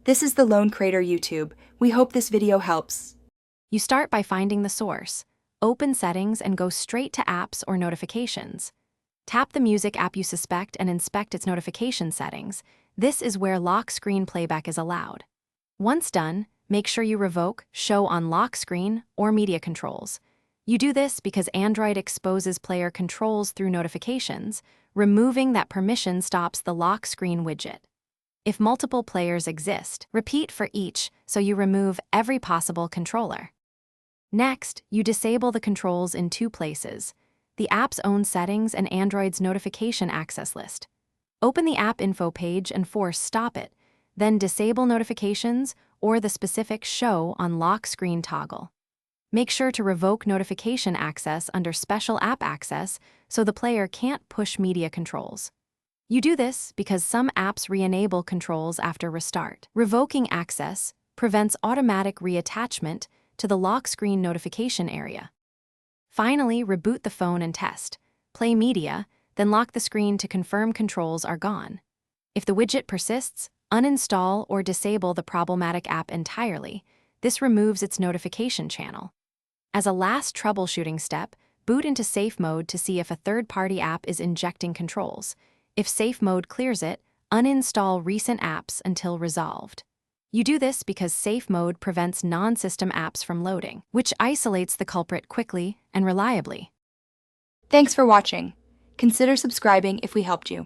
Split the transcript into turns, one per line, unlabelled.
This is the Lone Crater YouTube. We hope this video helps.
You start by finding the source. Open Settings and go straight to Apps or Notifications. Tap the music app you suspect and inspect its notification settings. This is where lock screen playback is allowed. Once done, make sure you revoke Show on Lock Screen or Media Controls. You do this because Android exposes player controls through notifications. Removing that permission stops the lock screen widget. If multiple players exist, repeat for each so you remove every possible controller. Next, you disable the controls in two places: the app's own settings and Android's notification access list. Open the app info page and force stop it, then disable notifications or the specific Show on Lock Screen toggle. Make sure to revoke notification access under Special App Access so the player can't push media controls. You do this because some apps re-enable controls after restart. Revoking access prevents automatic reattachment to the lock screen notification area. Finally, reboot the phone and test. Play media, then lock the screen to confirm controls are gone. If the widget persists, uninstall or disable the problematic app entirely. This removes its notification channel. As a last troubleshooting step, boot into safe mode to see if a third-party app is injecting controls. If safe mode clears it, uninstall recent apps until resolved. You do this because safe mode prevents non-system apps from loading, which isolates the culprit quickly and reliably.
Thanks for watching. Consider subscribing if we helped you.